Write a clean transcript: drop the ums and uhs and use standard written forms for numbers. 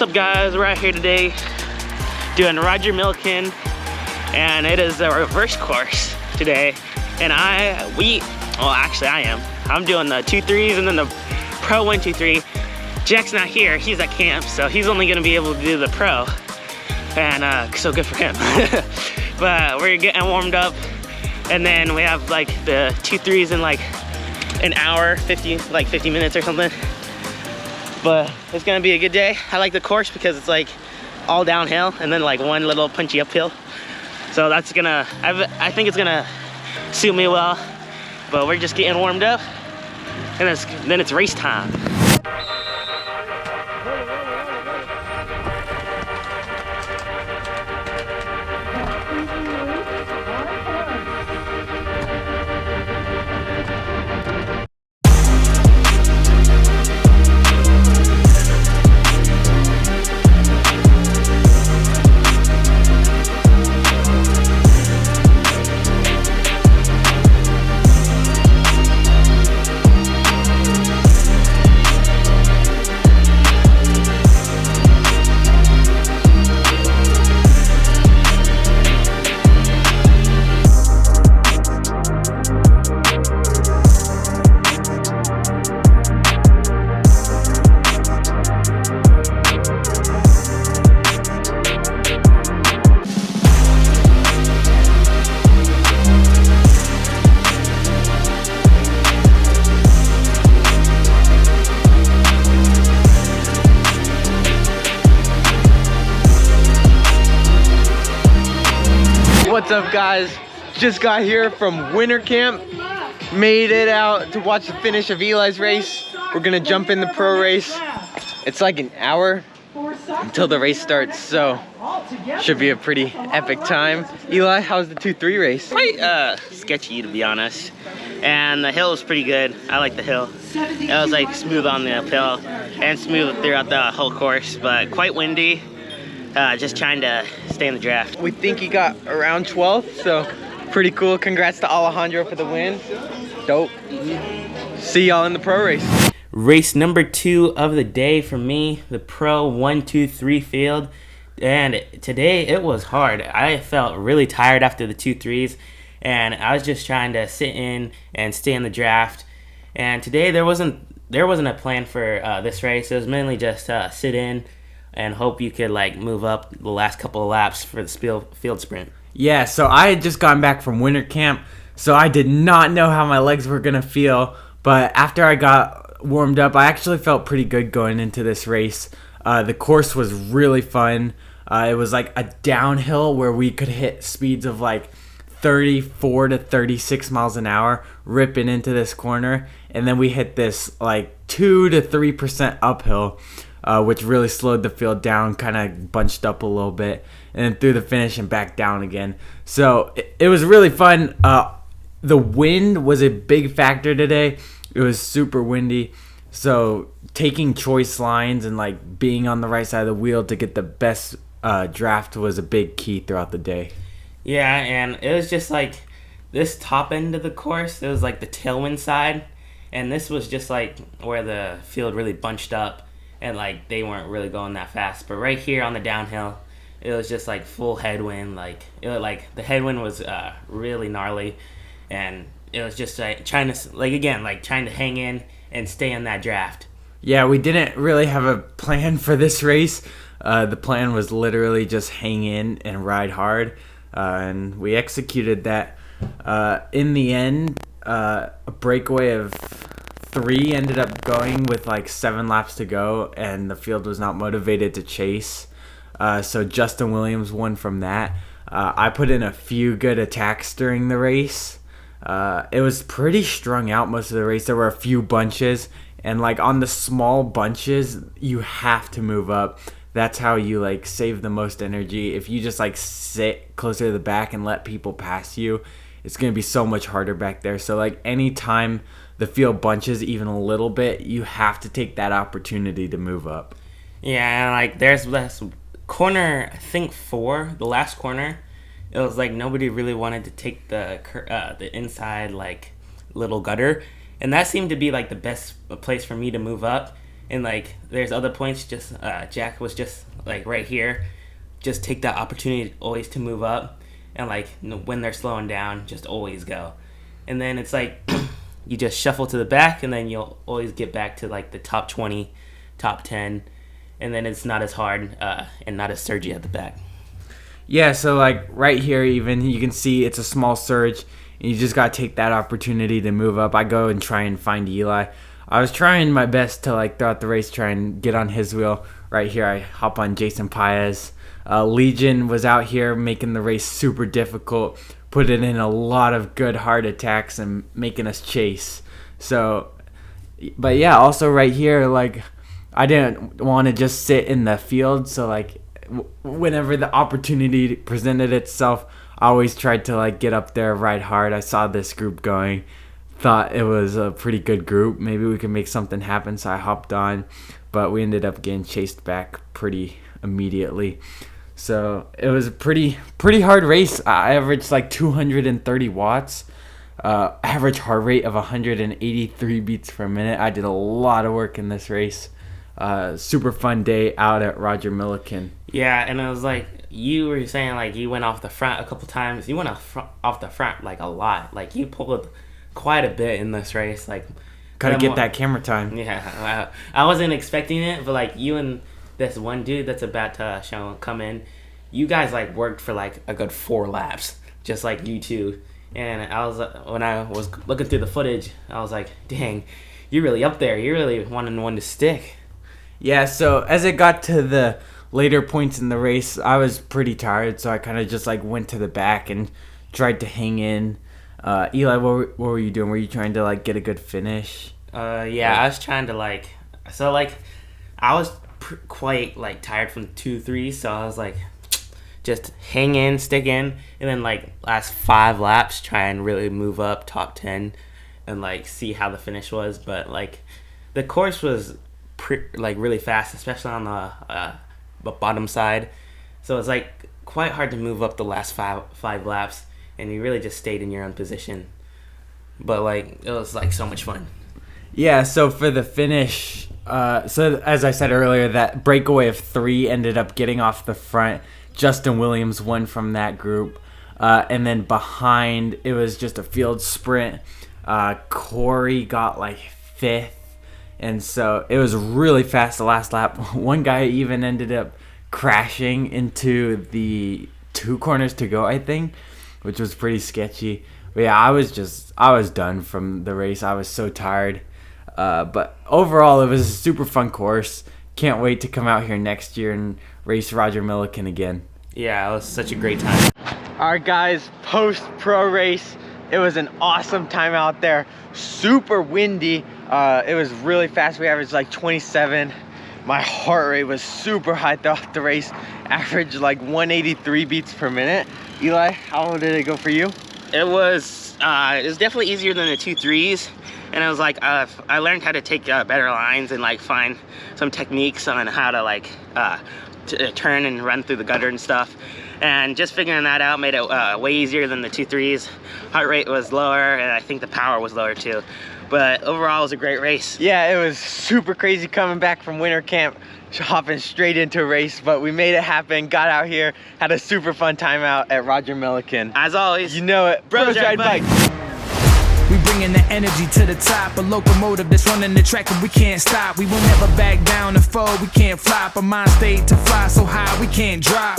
What's up, guys? We're out here today doing Roger Millikan, and it is a reverse course today. And I'm doing the 2-3s and then the pro 1-2-3. Jack's not here, he's at camp, so he's only gonna be able to do the pro. And so good for him. But we're getting warmed up, and then we have like the 2-3s in like an hour, 50 minutes or something. But it's gonna be a good day. I like the course because it's like all downhill and then like one little punchy uphill. So that's gonna, I think it's gonna suit me well. But we're just getting warmed up, and then it's race time. What's up, guys? Just got here from winter camp. Made it out to watch the finish of Eli's race. We're gonna jump in the pro race. It's like an hour until the race starts, so should be a pretty epic time. Eli, how's the 2-3 race? Quite sketchy, to be honest. And the hill was pretty good. I like the hill. It was like smooth on the uphill and smooth throughout the whole course, but quite windy. Just trying to stay in the draft. We think he got around 12th, so pretty cool. Congrats to Alejandro for the win. Dope. See y'all in the pro race. Race number 2 of the day for me, the pro 1-2-3 field. And today it was hard. I felt really tired after the 2-3s, and I was just trying to sit in and stay in the draft. And today there wasn't a plan for this race. It was mainly just sit in and hope you could like move up the last couple of laps for the field sprint. Yeah, so I had just gotten back from winter camp, so I did not know how my legs were gonna feel. But after I got warmed up, I actually felt pretty good going into this race. The course was really fun. It was like a downhill where we could hit speeds of like 34 to 36 miles an hour ripping into this corner, and then we hit this like 2 to 3% uphill, which really slowed the field down, kind of bunched up a little bit, and then through the finish and back down again. So it was really fun. The wind was a big factor today. It was super windy, so taking choice lines and like being on the right side of the wheel to get the best draft was a big key throughout the day. Yeah, and it was just like this top end of the course, it was like the tailwind side, and this was just like where the field really bunched up and like they weren't really going that fast. But right here on the downhill, it was just like full headwind. Like the headwind was really gnarly, and it was just like trying to hang in and stay in that draft. Yeah, we didn't really have a plan for this race. The plan was literally just hang in and ride hard, and we executed that. In the end, a breakaway of 3 ended up going with like 7 laps to go, and the field was not motivated to chase. So Justin Williams won from that. I put in a few good attacks during the race. It was pretty strung out most of the race. There were a few bunches, and like on the small bunches, you have to move up. That's how you like save the most energy. If you just like sit closer to the back and let people pass you, it's going to be so much harder back there. So like anytime the field bunches even a little bit, you have to take that opportunity to move up. Yeah, and like there's this corner, I think 4, the last corner, it was like nobody really wanted to take the inside like little gutter, and that seemed to be like the best place for me to move up. And like there's other points, just Jack was just like right here, just take that opportunity always to move up, and like when they're slowing down, just always go. And then it's like you just shuffle to the back, and then you'll always get back to like the top 20, top 10, and then it's not as hard and not as surgy at the back. Yeah, so like right here even, you can see it's a small surge, and you just got to take that opportunity to move up. I go and try and find Eli. I was trying my best to like throughout the race try and get on his wheel. Right here I hop on Jason Paez. Legion was out here making the race super difficult, putting in a lot of good hard attacks and making us chase. So, but yeah, also right here, like I didn't want to just sit in the field, so like whenever the opportunity presented itself, I always tried to like get up there, ride hard. I saw this group going, thought it was a pretty good group. Maybe we could make something happen, so I hopped on, but we ended up getting chased back pretty immediately. So it was a pretty hard race. I averaged like 230 watts, average heart rate of 183 beats per minute. I did a lot of work in this race. Super fun day out at Roger Millikan. Yeah, and it was like you were saying, like you went off the front a couple times. You went off the front like a lot. Like you pulled quite a bit in this race. Like gotta get that camera time. Yeah, I wasn't expecting it, but like you and this one dude that's about to come in, you guys like worked for like a good 4 laps, just like you two. And I was when I was looking through the footage, I was like, dang, you're really up there. You're really one to stick. Yeah, so as it got to the later points in the race, I was pretty tired, so I kind of just like went to the back and tried to hang in. Eli, what were you doing? Were you trying to like get a good finish? Yeah, I was trying to like, so like I was quite like tired from the 2-3, so I was like, just hang in, stick in, and then like last 5 laps try and really move up top 10 and like see how the finish was. But like the course was like really fast, especially on the bottom side, so it's like quite hard to move up the last five laps, and you really just stayed in your own position. But like it was like so much fun. Yeah, so for the finish, so as I said earlier, that breakaway of 3 ended up getting off the front. Justin Williams won from that group, and then behind it was just a field sprint. Corey got like 5th, and so it was really fast the last lap. One guy even ended up crashing into the 2 corners to go, I think, which was pretty sketchy. But yeah, I was done from the race. I was so tired. But overall, it was a super fun course. Can't wait to come out here next year and race Roger Millikan again. Yeah, it was such a great time. All right, guys, post-pro race, it was an awesome time out there. Super windy. It was really fast. We averaged like 27. My heart rate was super high throughout the race. Averaged like 183 beats per minute. Eli, how did it go for you? It was definitely easier than the 2-3s, and it was like I learned how to take better lines and like find some techniques on how to like turn and run through the gutter and stuff. And just figuring that out made it way easier than the 2-3s. Heart rate was lower, and I think the power was lower too. But overall, it was a great race. Yeah, it was super crazy coming back from winter camp, hopping straight into a race, but we made it happen, got out here, had a super fun time out at Roger Millikan. As always, you know it, Bros Ride Bikes. We bringing the energy to the top, a locomotive that's running the track and we can't stop. We will never back down and fall, we can't flop. Our mind stayed to fly so high we can't drop.